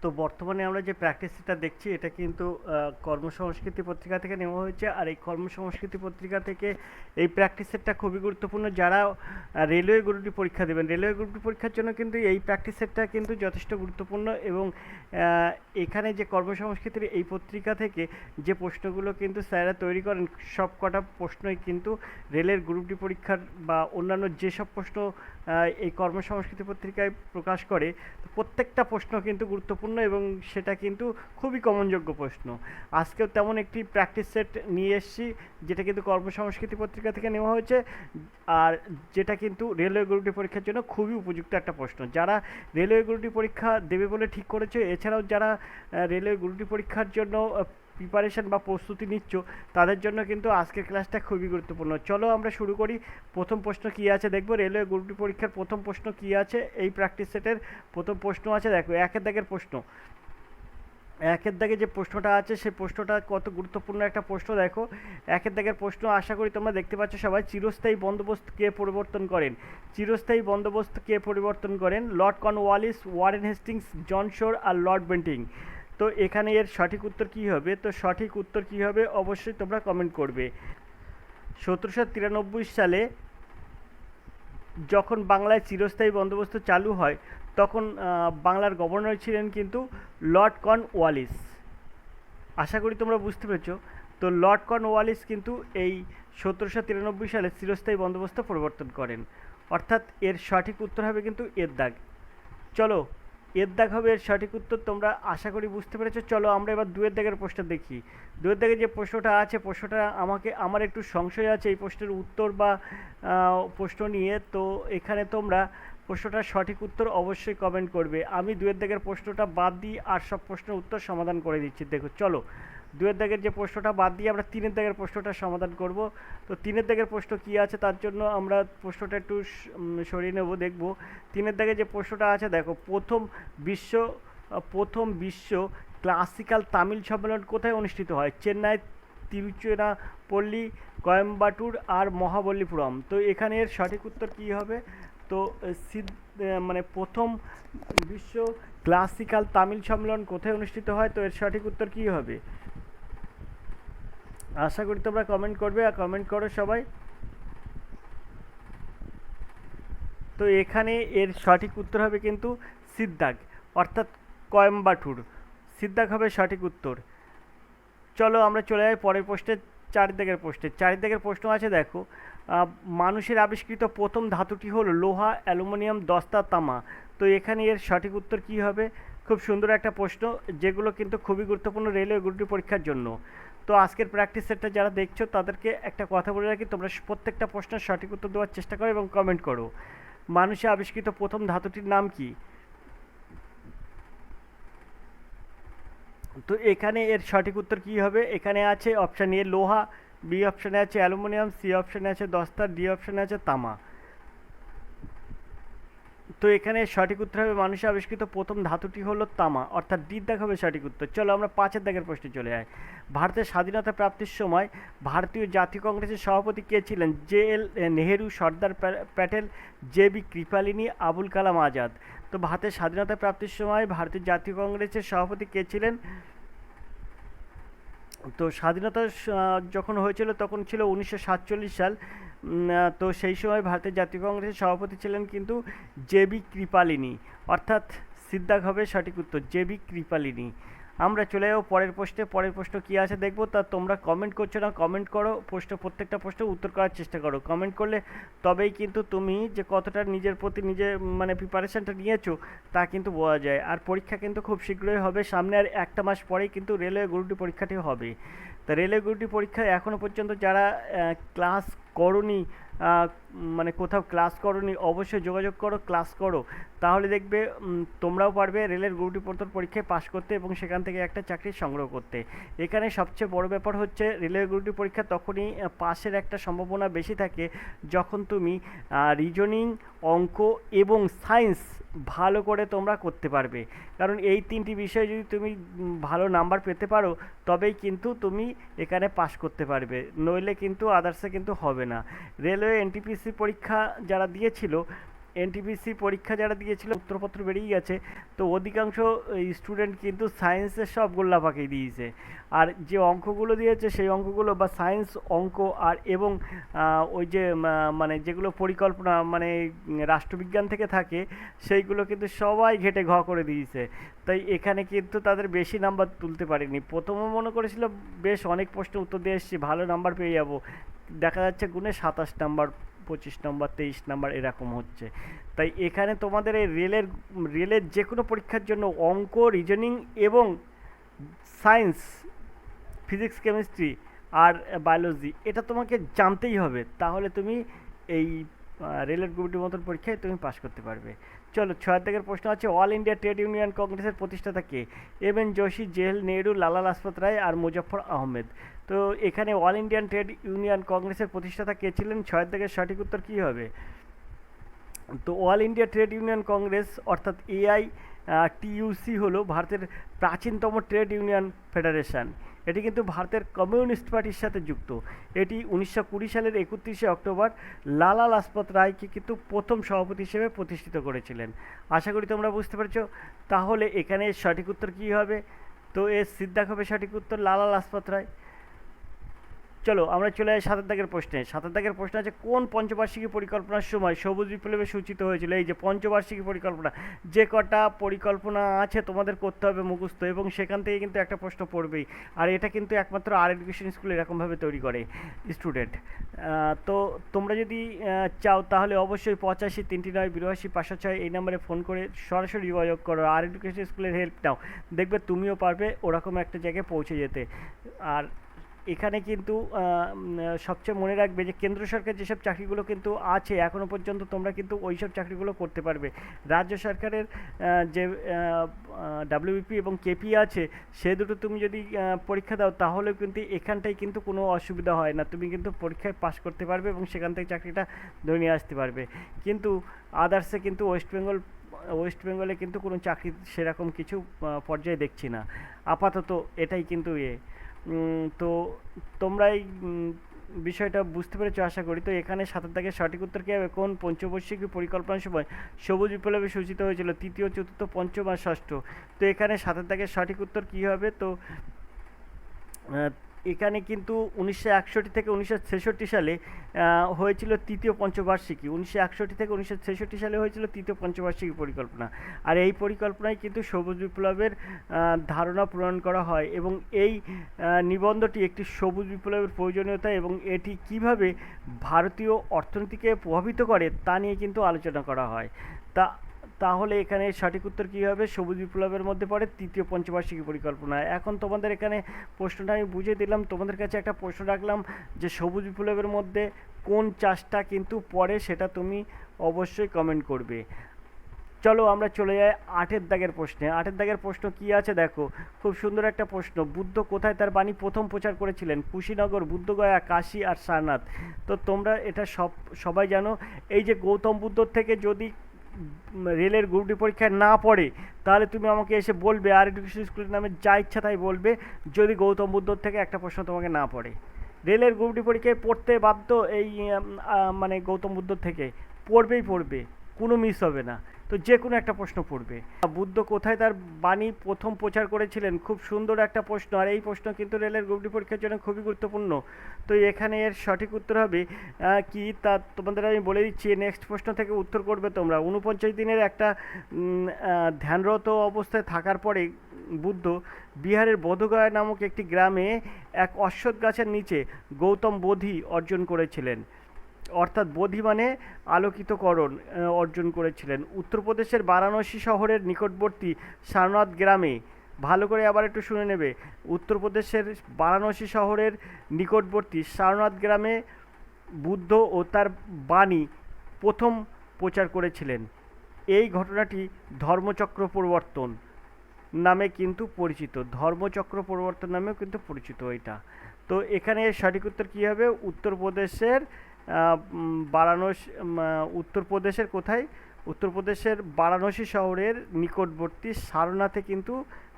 তো বর্তমানে আমরা যে প্র্যাকটিসটা দেখছি এটা কিন্তু কর্মসংস্কৃতি পত্রিকা থেকে নেওয়া হয়েছে। আর এই কর্মসংস্কৃতি পত্রিকা থেকে এই প্র্যাকটিস সেটটা খুবই গুরুত্বপূর্ণ। যারা রেলওয়ে গ্রুপ ডি পরীক্ষা দেবেন, রেলওয়ে গ্রুপ ডি পরীক্ষার জন্য কিন্তু এই প্র্যাকটিস সেটটা কিন্তু যথেষ্ট গুরুত্বপূর্ণ। এবং এখানে যে কর্মসংস্কৃতির এই পত্রিকা থেকে যে প্রশ্নগুলো কিন্তু স্যাররা তৈরি করেন, সব কটা প্রশ্নই কিন্তু রেলের গ্রুপ ডি পরীক্ষার বা অন্যান্য যেসব প্রশ্ন এই কর্মসংস্কৃতি পত্রিকায় প্রকাশ করে, তো প্রত্যেকটা প্রশ্ন কিন্তু গুরুত্বপূর্ণ এবং সেটা কিন্তু খুবই কমনযোগ্য প্রশ্ন। আজকেও তেমন একটি প্র্যাকটিস সেট নিয়ে এসেছি, যেটা কিন্তু কর্মসংস্কৃতি পত্রিকা থেকে নেওয়া হয়েছে, আর যেটা কিন্তু রেলওয়ে গ্রুপ ডি পরীক্ষার জন্য খুবই উপযুক্ত একটা প্রশ্ন। যারা রেলওয়ে গ্রুপ ডি পরীক্ষা দেবে বলে ঠিক করেছে, এছাড়াও যারা রেলওয়ে গ্রুপ ডি পরীক্ষার জন্য প্রিপারেশন বা প্রস্তুতি নিচ্ছ, তাদের জন্য কিন্তু আজকের ক্লাসটা খুবই গুরুত্বপূর্ণ। চলো আমরা শুরু করি। প্রথম প্রশ্ন কী আছে দেখবো। রেলওয়ে গ্রুপ ডি পরীক্ষার প্রথম প্রশ্ন কী আছে, এই প্র্যাকটিস সেটের প্রথম প্রশ্ন আছে দেখো, একের দাগের প্রশ্ন। একের দাগে যে প্রশ্নটা আছে সেই প্রশ্নটা কত গুরুত্বপূর্ণ একটা প্রশ্ন দেখো। একের দাগের প্রশ্ন আশা করি তোমরা দেখতে পাচ্ছ সবাই। চিরস্থায়ী বন্দোবস্ত কে পরিবর্তন করেন? চিরস্থায়ী বন্দোবস্ত কে পরিবর্তন করেন? লর্ড কর্নওয়ালিস, ওয়ারেন হেস্টিংস, জন শোর আর লর্ড বেন্টিং। তো এখানে এর সঠিক উত্তর কী হবে? তো সঠিক উত্তর কী হবে অবশ্যই তোমরা কমেন্ট করবে। 1793 সালে যখন বাংলায় চিরস্থায়ী বন্দোবস্ত চালু হয়, তখন বাংলার গভর্নর ছিলেন কিন্তু লর্ড কর্নওয়ালিস। আশা করি তোমরা বুঝতে পেরেছো। তো লর্ড কর্নওয়ালিস কিন্তু এই 1793 সালে চিরস্থায়ী বন্দোবস্ত পরিবর্তন করেন। অর্থাৎ এর সঠিক উত্তর হবে কিন্তু এর দাগ। চলো, এর দাগ হবে এর সঠিক উত্তর। তোমরা আশা করি বুঝতে পেরেছো। চলো আমরা এবার দুয়ের দাগের প্রশ্ন দেখি। দুয়ের দাগে যে প্রশ্নটা আছে, প্রশ্নটা আমার একটু সংশয় আছে এই প্রশ্নের উত্তর বা প্রশ্ন নিয়ে। তো এখানে তোমরা প্রশ্নটার সঠিক উত্তর অবশ্যই কমেন্ট করবে। আমি দুয়ের দাগের প্রশ্নটা বাদ দিই আর সব প্রশ্নের উত্তর সমাধান করে দিচ্ছি। দেখো চলো, দুয়ের দাগের যে প্রশ্নটা বাদ দিয়ে আমরা তিনের দাগের প্রশ্নটা সমাধান করব। তো তিনের দাগের প্রশ্ন কী আছে তার জন্য আমরা প্রশ্নটা একটু সরিয়ে নেব, দেখব। তিনের দাগে যে প্রশ্নটা আছে দেখো, প্রথম বিশ্ব ক্লাসিক্যাল তামিল সম্মেলন কোথায় অনুষ্ঠিত হয়? চেন্নাই, তিরুচিরাপল্লী, কোয়েম্বাটুর আর মহাবলীপুরম। তো এখানে এর সঠিক উত্তর কী হবে? তো মানে প্রথম বিশ্ব ক্লাসিক্যাল তামিল সম্মেলন কোথায় অনুষ্ঠিত হয়? তো এর সঠিক উত্তর কী হবে? আশা করি তোমরা কমেন্ট করবে, আর কমেন্ট করো সবাই। তো এখানে এর সঠিক উত্তর হবে কিন্তু সিদ্দাগ, অর্থাৎ কোয়েম্বাটুর। সিদ্দাগ হবে সঠিক উত্তর। চলো আমরা চলে যাই পরের প্রশ্নে, চার দাগের প্রশ্নে। চার দাগের প্রশ্ন আছে দেখো, মানুষের আবিষ্কৃত প্রথম ধাতুটি হলো লোহা, অ্যালুমিনিয়াম, দস্তা, তামা। তো এখানে এর সঠিক উত্তর কী হবে? খুব সুন্দর একটা প্রশ্ন, যেগুলো কিন্তু খুবই গুরুত্বপূর্ণ রেলওয়ে গ্রুপ ডি পরীক্ষার জন্য। তো আজকের প্র্যাকটিস সেটটা যারা দেখছো তাদেরকে একটা কথা বলে রাখি, তোমরা প্রত্যেকটা প্রশ্নের সঠিক উত্তর দেওয়ার চেষ্টা করো এবং কমেন্ট করো। মানুষে আবিষ্কৃত প্রথম ধাতুটির নাম কি? তো এখানে এর সঠিক উত্তর কী হবে? এখানে আছে অপশান এ লোহা, বি অপশানে আছে অ্যালুমিনিয়াম, সি অপশানে আছে দস্তা, ডি অপশানে আছে তামা। তো এখানে সঠিক উত্তর হবে মানুষের আবিষ্কৃত প্রথম ধাতুটি হলো তামা, অর্থাৎ ডি দাগ হবে সঠিক উত্তর। চলো আমরা পাঁচের দাগের প্রশ্নে চলে যাই। ভারতের স্বাধীনতা প্রাপ্তির সময় ভারতীয় জাতীয় কংগ্রেসের সভাপতি কে ছিলেন? J L Nehru, Sardar Patel, J B Kripalani, Abul Kalam Azad. তো ভারতের স্বাধীনতা প্রাপ্তির সময় ভারতীয় জাতীয় কংগ্রেসের সভাপতি কে ছিলেন? তো স্বাধীনতা যখন হয়েছিল তখন ছিল 1947 সাল। তো সেই সময় ভারতের জাতীয় কংগ্রেসের সভাপতি ছিলেন কিন্তু জে বি কৃপালিনী, অর্থাৎ সিদ্দাক হবে সঠিক উত্তর, জে বি কৃপালিনী। আমরা চলে যাবো পরের প্রশ্নে। পরের প্রশ্ন কী আছে দেখবো। তা তোমরা কমেন্ট করছো না, কমেন্ট করো। প্রত্যেকটা প্রশ্নের উত্তর করার চেষ্টা করো। কমেন্ট করলে তবেই কিন্তু তুমি যে কতটা নিজের প্রতি নিজে মানে প্রিপারেশানটা নিয়েছো তা কিন্তু বোঝা যায়। আর পরীক্ষা কিন্তু খুব শীঘ্রই হবে, সামনে আর একটা মাস পরেই কিন্তু রেলওয়ে গ্রুপ ডি পরীক্ষাটি হবে। তা রেলওয়ে গ্রুপ ডি পরীক্ষায় এখনও পর্যন্ত যারা ক্লাস করোনি, মানে কোথাও ক্লাস করোনি, অবশ্যই যোগাযোগ করো, ক্লাস করো। তাহলে দেখবে তোমরাও পারবে রেলের গ্রুপ ডি পরীক্ষায় পাশ করতে এবং সেখান থেকে একটা চাকরি সংগ্রহ করতে। এখানে সবচেয়ে বড় ব্যাপার হচ্ছে রেলওয়ে গ্রুপ ডি পরীক্ষা তখনই পাশের একটা সম্ভাবনা বেশি থাকে যখন তুমি রিজনিং, অঙ্ক এবং সায়েন্স ভালো করে তোমরা করতে পারবে। কারণ এই তিনটি বিষয়ে যদি তুমি ভালো নাম্বার পেতে পারো তবেই কিন্তু তুমি এখানে পাশ করতে পারবে, নইলে কিন্তু আদার্সে কিন্তু হবে না। রেলওয়ে এনটিপিসি পরীক্ষা যারা দিয়েছিল এনটিপিসি পরীক্ষা যারা দিয়েছিল উত্তরপত্র বেরিয়ে গেছে, তো অধিকাংশ স্টুডেন্ট কিন্তু সায়েন্সের সব গোল্লা পাকিয়ে দিয়েছে। আর যে অঙ্কগুলো দিয়েছে সেই অঙ্কগুলো বা সায়েন্স অঙ্ক আর এবং ওই যে মানে যেগুলো পরিকল্পনা মানে রাষ্ট্রবিজ্ঞান থেকে থাকে সেইগুলো কিন্তু সবাই ঘেটে ঘ করে দিয়েছে। তাই এখানে কিন্তু তাদের বেশি নাম্বার তুলতে পারেনি। প্রথমে মনে করেছিল বেশ অনেক প্রশ্ন উত্তর দিয়ে এসেছি, ভালো নাম্বার পেয়ে যাব, দেখা যাচ্ছে গুণে 27 নাম্বার, 25 নাম্বার, 23 নাম্বার এরকম হচ্ছে। তাই এখানে তোমাদের এই রেলের যে কোনো পরীক্ষার জন্য অঙ্ক, রিজনিং এবং সায়েন্স, ফিজিক্স, কেমিস্ট্রি আর বায়োলজি এটা তোমাকে জানতেই হবে, তাহলে তুমি এই রেলের গ্রুপটির মতন পরীক্ষায় তুমি পাশ করতে পারবে। চলো 6 দাগের প্রশ্ন আছে, অল ইন্ডিয়া ট্রেড ইউনিয়ন কংগ্রেসের প্রতিষ্ঠাতা কে? এম.এন. জোশী, জওহরলাল নেহরু, লালা লাজপত রায় আর মুজফ্ফর আহমেদ। তো এখানে অল ইন্ডিয়ান ট্রেড ইউনিয়ন কংগ্রেসের প্রতিষ্ঠাতা কে ছিলেন? 6 দাগের সঠিক উত্তর কী হবে? তো all India trade union Congress অর্থাৎ AITUC হলো ভারতের প্রাচীনতম ট্রেড ইউনিয়ন ফেডারেশন। এটি কিন্তু ভারতের কমিউনিস্ট পার্টির সাথে যুক্ত। এটি 1920 সালের 31শে অক্টোবর লালা লাজপত রায়কে কিন্তু প্রথম সভাপতি হিসেবে প্রতিষ্ঠিত করেছিলেন। আশা করি তোমরা বুঝতে পেরেছো। তাহলে এখানে সঠিক উত্তর কী হবে? তো এর সিদ্ধাক হবে সঠিক উত্তর লালা লাজপত রায়। চলো আমরা চলে যাই 7 দাগের প্রশ্নে। 7 দাগের প্রশ্ন আছে, কোন পঞ্চবার্ষিকী পরিকল্পনার সময় সবুজ বিপ্লবে সূচিত হয়েছিল? এই যে পঞ্চবার্ষিকী পরিকল্পনা, যে কটা পরিকল্পনা আছে তোমাদের করতে হবে মুখস্থ, এবং সেখান থেকে কিন্তু একটা প্রশ্ন পড়বেই। আর এটা কিন্তু একমাত্র আর এডুকেশন স্কুল এরকমভাবে তৈরি করে স্টুডেন্ট। তো তোমরা যদি চাও তাহলে অবশ্যই 85 309 82 506 এই নাম্বারে ফোন করে সরাসরি যোগাযোগ করো, আর এডুকেশন স্কুলের হেল্প নাও, দেখবে তুমিও পারবে ওরকম একটা জায়গায় পৌঁছে যেতে। আর এখানে কিন্তু সবচেয়ে মনে রাখবে যে কেন্দ্র সরকার যেসব চাকরিগুলো কিন্তু আছে এখনও পর্যন্ত তোমরা কিন্তু ওই সব চাকরিগুলো করতে পারবে। রাজ্য সরকারের যে WBP এবং KP আছে সে দুটো তুমি যদি পরীক্ষা দাও তাহলেও কিন্তু এখানটায় কিন্তু কোনো অসুবিধা হয় না, তুমি কিন্তু পরীক্ষায় পাস করতে পারবে এবং সেখান থেকে চাকরিটা ধরে নিয়ে আসতে পারবে। কিন্তু আদার্সে কিন্তু ওয়েস্ট বেঙ্গলে কিন্তু কোনো চাকরি সেরকম কিছু পর্যায়ে দেখছি না আপাতত, এটাই কিন্তু তো তোমরা এই বিষয়টা বুঝতে পেরেছো আশা করি। তো এখানে 7 দাগের সঠিক উত্তর কী হবে? কোন পঞ্চবার্ষিকী পরিকল্পনার সময় সবুজ বিপ্লবে সূচিত হয়েছিল? তৃতীয়, চতুর্থ, পঞ্চম আর ষষ্ঠ। তো এখানে 7 দাগের সঠিক উত্তর কী হবে? তো এখানে কিন্তু 1961 থেকে 1966 সালে হয়েছিল তৃতীয় পঞ্চবার্ষিকী। 1961 থেকে 1966 সালে হয়েছিল তৃতীয় পঞ্চবার্ষিকী পরিকল্পনা। আর এই পরিকল্পনায় কিন্তু সবুজ বিপ্লবের ধারণা প্রণয়ন করা হয়, এবং এই নিবন্ধটি একটি সবুজ বিপ্লবের প্রয়োজনীয়তা এবং এটি কিভাবে ভারতীয় অর্থনীতিকে প্রভাবিত করে তা নিয়ে কিন্তু আলোচনা করা হয়। তাহলে এখানে সঠিক উত্তর কী হবে? সবুজ বিপ্লবের মধ্যে পড়ে তৃতীয় পঞ্চবার্ষিকী পরিকল্পনা। এখন তোমাদের এখানে প্রশ্নটা আমি বুঝিয়ে দিলাম, তোমাদের কাছে একটা প্রশ্ন রাখলাম যে সবুজ বিপ্লবের মধ্যে কোন চাষটা কিন্তু পড়ে, সেটা তুমি অবশ্যই কমেন্ট করবে। চলো আমরা চলে যাই 8 দাগের প্রশ্নে। 8 দাগের প্রশ্ন কী আছে দেখো, খুব সুন্দর একটা প্রশ্ন। বুদ্ধ কোথায় তার বাণী প্রথম প্রচার করেছিলেন? কুশীনগর, বুদ্ধগয়া, কাশী আর সারনাথ। তো তোমরা এটা সবাই জানো। এই যে গৌতম বুদ্ধর থেকে যদি রেলের গ্রুপ ডি পরীক্ষায় না পড়ে তাহলে তুমি আমাকে এসে বলবে, আর এডুকেশন স্কুলের নামে যা ইচ্ছা তাই বলবে, যদি গৌতম বুদ্ধর থেকে একটা প্রশ্ন তোমাকে না পড়ে। রেলের গ্রুপ ডি পরীক্ষায় পড়তে বাধ্য এই মানে গৌতম বুদ্ধর থেকে পড়বে, কোনো মিস হবে না। তো যে কোনো একটা প্রশ্ন পড়বে। বুদ্ধ কোথায় তার বাণী প্রথম প্রচার করেছিলেন? খুব সুন্দর একটা প্রশ্ন, আর এই প্রশ্ন কিন্তু রেলের গ্রুপ ডি পরীক্ষার জন্য খুবই গুরুত্বপূর্ণ। তো এখানে এর সঠিক উত্তর হবে কি তা তোমাদের আমি বলে দিচ্ছি। নেক্সট প্রশ্ন থেকে উত্তর করবে তোমরা। 49 দিনের একটা ধ্যানরত অবস্থায় থাকার পরে বুদ্ধ বিহারের বোধগয়া নামক একটি গ্রামে এক অশ্বত্থ গাছের নিচে গৌতম বোধি অর্জন করেছিলেন, অর্থাৎ বোধি মানে আলোকিতকরণ অর্জন করেছিলেন। উত্তরপ্রদেশের বারাণসী শহরের নিকটবর্তী সারনাথ গ্রামে, ভালো করে আবার একটু শুনে নেবে, উত্তরপ্রদেশের বারাণসী শহরের নিকটবর্তী সারনাথ গ্রামে বুদ্ধ ও তার বাণী প্রথম প্রচার করেছিলেন। এই ঘটনাটি ধর্মচক্র পরিবর্তন নামে কিন্তু পরিচিত, ধর্মচক্র পরিবর্তন নামেও কিন্তু পরিচিত এটা। তো এখানে সঠিক উত্তর কী হবে? উত্তরপ্রদেশের উত্তরপ্রদেশের কোথায়? উত্তরপ্রদেশের বারাণসী শহরের নিকটবর্তী সারনাথে কিন্তু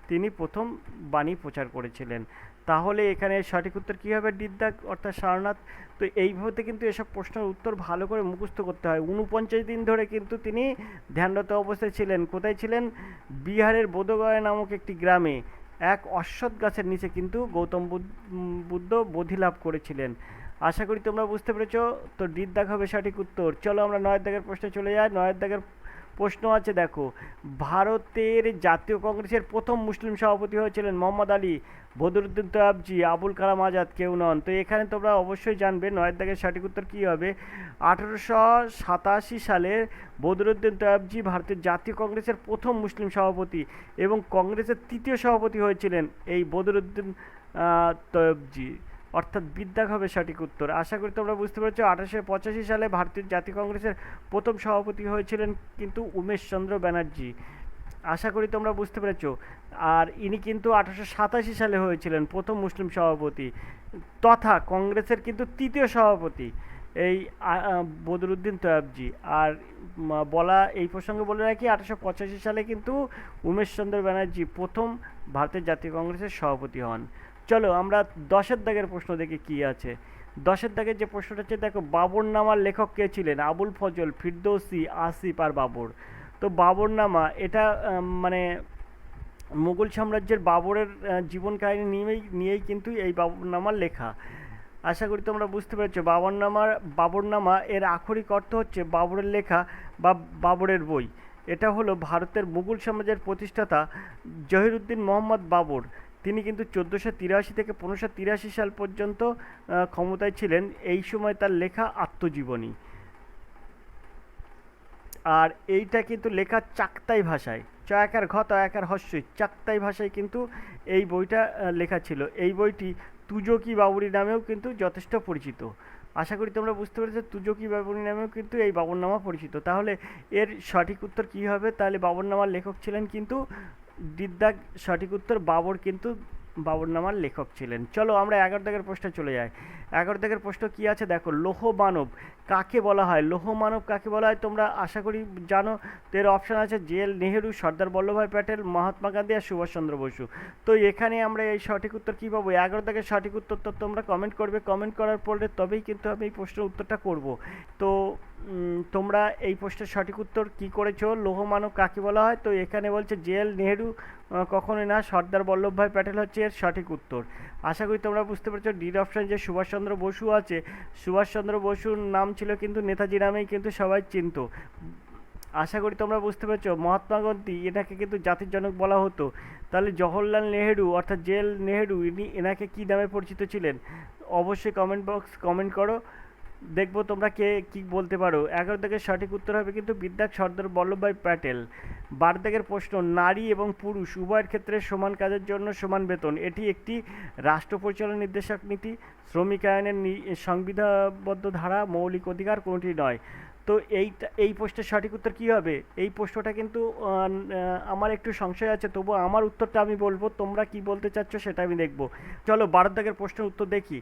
তিনি প্রথম বাণী প্রচার করেছিলেন। তাহলে এখানে সঠিক উত্তর কী হবে? ডিদ্দাগ অর্থাৎ সারনাথ। তো এইভাবে কিন্তু এসব প্রশ্নের উত্তর ভালো করে মুখস্থ করতে হয়। ৪৯ দিন ধরে কিন্তু তিনি ধ্যানরত অবস্থায় ছিলেন। কোথায় ছিলেন? বিহারের বোধগয়া নামক একটি গ্রামে এক অশ্বত্থ গাছের নিচে কিন্তু গৌতম বুদ্ধ বোধি লাভ করেছিলেন। আশা করি তোমরা বুঝতে পেরেছো। তো ডির দাগ হবে সঠিক উত্তর। চলো আমরা ৯ দাগের প্রশ্নে চলে যাই। ৯ দাগের প্রশ্ন আছে, দেখো, ভারতের জাতীয় কংগ্রেসের প্রথম মুসলিম সভাপতি হয়েছিলেন মোহাম্মদ আলী, বদরুদ্দিন তয়াবজি, আবুল কালাম আজাদ কেউ নন। তো এখানে তোমরা অবশ্যই জানবে ৯ দাগের সঠিক উত্তর কী হবে? ১৮৮৭ সালে বদরুদ্দিন তয়াবজি ভারতের জাতীয় কংগ্রেসের প্রথম মুসলিম সভাপতি এবং কংগ্রেসের তৃতীয় সভাপতি হয়েছিলেন এই বদরুদ্দিন তয়াবজি, অর্থাৎ বিদ্যাগ হবে সঠিক উত্তর। আশা করি তোমরা বুঝতে পেরেছো। ১৮৮৫ সালে ভারতীয় জাতীয় কংগ্রেসের প্রথম সভাপতি হয়েছিলেন কিন্তু উমেশ চন্দ্র ব্যানার্জি। আশা করি তোমরা বুঝতে পেরেছো। আর ইনি কিন্তু ১৮৮৭ সালে হয়েছিলেন প্রথম মুসলিম সভাপতি তথা কংগ্রেসের কিন্তু তৃতীয় সভাপতি এই বদরুদ্দিন তয়াবজি। আর বলা এই প্রসঙ্গে বলে রাখি, ১৮৮৫ সালে কিন্তু উমেশ চন্দ্র ব্যানার্জি প্রথম ভারতের জাতীয় কংগ্রেসের সভাপতি হন। চলো আমরা ১০ দাগের প্রশ্ন দেখি কি আছে। ১০ দাগের যে প্রশ্নটা হচ্ছে, দেখো, বাবরনামার লেখক কে ছিলেন? আবুল ফজল, ফিরদৌসি, আসিফ আর বাবর। তো বাবরনামা এটা মানে মুঘল সাম্রাজ্যের বাবরের জীবন কাহিনী নিয়েই কিন্তু এই বাবরনামার লেখা। আশা করি তোমরা বুঝতে পেরেছো। বাবরনামা এর আক্ষরিক অর্থ হচ্ছে বাবরের লেখা বা বাবরের বই। এটা হলো ভারতের মুঘল সাম্রাজ্যের প্রতিষ্ঠাতা জহিরুদ্দিন মোহাম্মদ বাবর। তিনি কিন্তু ১৪৮৩ থেকে ১৫৮৩ সাল পর্যন্ত ক্ষমতায় ছিলেন। এই সময় তার লেখা আত্মজীবনী। আর এইটা কিন্তু লেখা চাকতাই ভাষায়, চ একার ঘ ত একার হস্যই, চাকতাই ভাষায় কিন্তু এই বইটা লেখা ছিল। এই বইটি তুজকি বাবুরি নামেও কিন্তু যথেষ্ট পরিচিত। আশা করি তোমরা বুঝতে পেরেছো। তুজকি বাবুরি নামেও কিন্তু এই বাবরনামা পরিচিত। তাহলে এর সঠিক উত্তর কী হবে? তাহলে বাবরনামার লেখক ছিলেন কিন্তু দিদ্দাগ সঠিক উত্তর। বাবর কিন্তু বাবরনামার লেখক ছিলেন। চলো আমরা ১১ দাগের প্রশ্নে চলে যাই। ১১ দাগের প্রশ্ন কী আছে, দেখো, লৌহ মানব কাকে বলা হয়? লৌহ মানব কাকে বলা হয় তোমরা আশা করি জানো। তো এর অপশান আছে জেএল নেহেরু, সর্দার বল্লভভাই প্যাটেল, মহাত্মা গান্ধী আর সুভাষচন্দ্র বসু। তো এখানে আমরা এই সঠিক উত্তর কী পাবো? ১১ দাগের সঠিক উত্তর তো তোমরা কমেন্ট করবে। কমেন্ট করার পরে তবেই কিন্তু আমি এই প্রশ্নের উত্তরটা করব। তো তোমরা এই প্রশ্নের সঠিক উত্তর কী করেছো? লৌহ মানব কাকে বলা হয়? তো এখানে বলছে জেএল নেহেরু কখনোই না, সর্দার বল্লভভাই প্যাটেল হচ্ছে এর সঠিক উত্তর। আশা করি তোমরা বুঝতে পেরেছো। ডির অপশান যে সুভাষচন্দ্র বসু আছে, সুভাষচন্দ্র বসুর নাম ছিল কিন্তু নেতাজি নামেই কিন্তু সবাই চিনত। আশা করি তোমরা বুঝতে পেরেছো। মহাত্মা গান্ধী এনাকে কিন্তু জাতির জনক বলা হতো। তাহলে জওহরলাল নেহেরু অর্থাৎ জেএল নেহেরু এনাকে কী নামে পরিচিত ছিলেন? অবশ্যই কমেন্ট করো, দেখবো তোমরা কে কী বলতে পারো। ১১ দাগের সঠিক উত্তর হবে কিন্তু বিদ্যাগ সর্দার বল্লভভাই প্যাটেল। ১২ দাগের প্রশ্ন, নারী এবং পুরুষ উভয়ের ক্ষেত্রে সমান কাজের জন্য সমান বেতন এটি একটি রাষ্ট্র পরিচালনা নির্দেশক নীতি, শ্রমিক আইনের সংবিধানবদ্ধ ধারা, মৌলিক অধিকার কোনটি নয়। তো এই প্রশ্নের সঠিক উত্তর কী হবে? এই প্রশ্নটা কিন্তু আমার একটু সংশয় আছে, তবু আমার উত্তরটা আমি বলবো, তোমরা কি বলতে চাচ্ছ সেটা আমি দেখব। চলো ১২ দাগের প্রশ্নের উত্তর দেখি।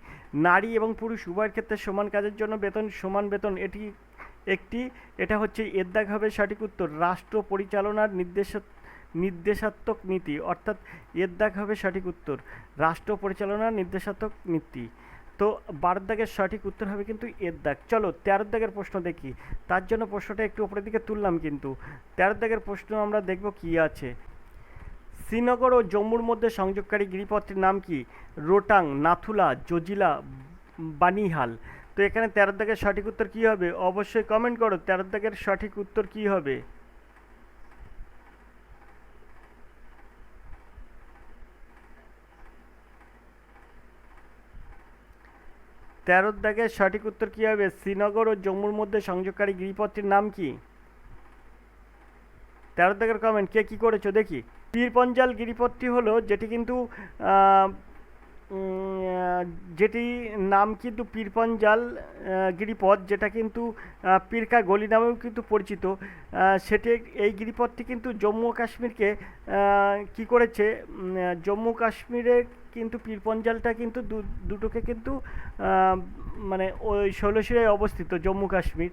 নারী এবং পুরুষ উভয়ের ক্ষেত্রে সমান কাজের জন্য সমান বেতন এটি এটা হচ্ছে এর দাগ হবে সঠিক উত্তর রাষ্ট্র পরিচালনার নির্দেশাত্মক নীতি, অর্থাৎ এর দাগ হবে সঠিক উত্তর রাষ্ট্র পরিচালনার নির্দেশাত্মক নীতি। তো ১২ দাগের সঠিক উত্তর হবে কিন্তু এর দাগ। চলো ১৩ দাগের প্রশ্ন দেখি। তার জন্য প্রশ্নটা একটু উপরের দিকে তুললাম কিন্তু। ১৩ দাগের প্রশ্ন আমরা দেখব কি আছে। শ্রীনগর ও জম্মুর মধ্যে সংযোগকারী গিরিপথটির নাম কি? রোটাং, নাথুলা, জজিলা, বানিহাল। তো এখানে ১৩ দাগের সঠিক উত্তর কী হবে? অবশ্যই কমেন্ট করো ১৩ দাগের সঠিক উত্তর কী হবে। ১৩ দাগের সঠিক উত্তর কী হবে? শ্রীনগর ও জম্মুর মধ্যে সংযোগকারী গিরিপথটির নাম কি? ১৩ দাগের কমেন্ট কে কী করেছো দেখি। পীরপঞ্জাল গিরিপথটি হলো যেটি কিন্তু যেটি নাম কিন্তু পীরপঞ্জাল গিরিপথ, যেটা কিন্তু পীরকা গলি নামেও কিন্তু পরিচিত। সেটি এই গিরিপথটি কিন্তু জম্মু কাশ্মীরকে কী করেছে, জম্মু কাশ্মীরের কিন্তু পীরপঞ্জালটা কিন্তু দুটোকে কিন্তু মানে ওই শৈলশিরায় অবস্থিত জম্মু কাশ্মীর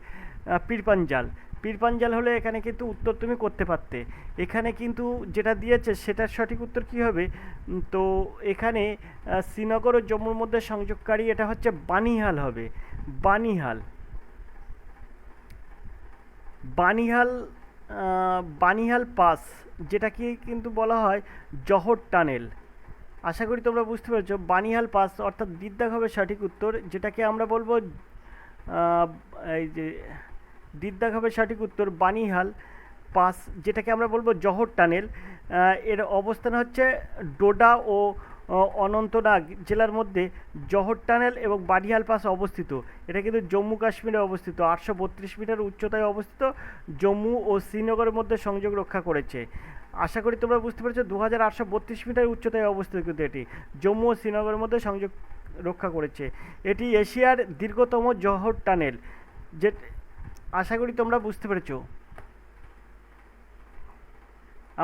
পীরপঞ্জাল। পীরপাঞ্জাল হলে এখানে কিন্তু উত্তর তুমি করতে পারতে। এখানে কিন্তু যেটা দিয়েছে সেটার সঠিক উত্তর কী হবে? তো এখানে শ্রীনগর ও জম্মুর মধ্যে সংযোগকারী এটা হচ্ছে বানিহাল হবে। বানিহাল, বানিহাল, বানিহাল পাস, যেটাকে কিন্তু বলা হয় জহর টানেল। আশা করি তোমরা বুঝতে পেরেছো। বানিহাল পাস অর্থাৎ দিকদাগ হবে সঠিক উত্তর, যেটাকে আমরা বলবো এই যে দিকদাগ হবে সঠিক উত্তর বানিহাল পাস, যেটাকে আমরা বলবো জহর টানেল। এর অবস্থান হচ্ছে ডোডা ও অনন্তনাগ জেলার মধ্যে জহর টানেল এবং বানিহাল পাস অবস্থিত। এটা কিন্তু জম্মু কাশ্মীরে অবস্থিত, 832 মিটার উচ্চতায় অবস্থিত, জম্মু ও শ্রীনগরের মধ্যে সংযোগ রক্ষা করেছে। আশা করি তোমরা বুঝতে পেরেছো, 2832 মিটার উচ্চতায় অবস্থিত কিন্তু এটি জম্মু ও শ্রীনগরের মধ্যে সংযোগ রক্ষা করেছে। এটি এশিয়ার দীর্ঘতম জহর টানেল। যে আশা করি তোমরা বুঝতে পেরেছো।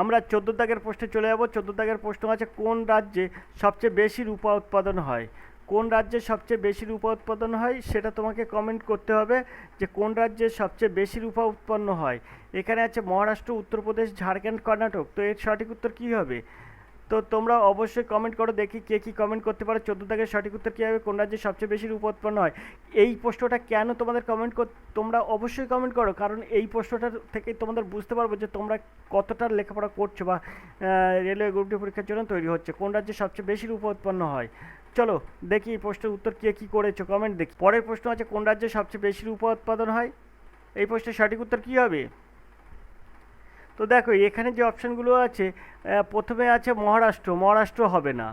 আমরা 14 দাগের প্রশ্নে চলে যাব। 14 দাগের প্রশ্ন আছে, কোন রাজ্যে সবচেয়ে বেশি রূপা উৎপাদন হয়? কোন রাজ্যে সবচেয়ে বেশি রূপা উৎপাদন হয় সেটা তোমাকে কমেন্ট করতে হবে, যে কোন রাজ্যে সবচেয়ে বেশি রূপা উৎপন্ন হয়। এখানে আছে মহারাষ্ট্র, উত্তরপ্রদেশ, ঝাড়খণ্ড, কর্ণাটক। তো এর সঠিক উত্তর কী হবে? তো তোমরা অবশ্যই কমেন্ট করো, দেখি কে কী কমেন্ট করতে পারো। 14 দাগের সঠিক উত্তর কী হবে? কোন রাজ্যে সবচেয়ে বেশি রূপা উৎপন্ন হয়? এই প্রশ্নটা কেন তোমাদের তোমরা অবশ্যই কমেন্ট করো, কারণ এই প্রশ্নটার থেকেই তোমাদের বুঝতে পারবো যে তোমরা কতটা লেখাপড়া করছো বা রেলওয়ে গ্রুপ ডি পরীক্ষার জন্য তৈরি হচ্ছে। কোন রাজ্যে সবচেয়ে বেশি রূপা উৎপন্ন হয়? চলো দেখি এই প্রশ্নের উত্তর কে কী করেছো, কমেন্ট দেখি। পরের প্রশ্ন আছে, কোন রাজ্যে সবচেয়ে বেশি রূপা উৎপাদন হয়? এই প্রশ্নের সঠিক উত্তর কী হবে? তো দেখো এখানে যে অপশানগুলো আছে, প্রথমে আছে মহারাষ্ট্র, মহারাষ্ট্র হবে না।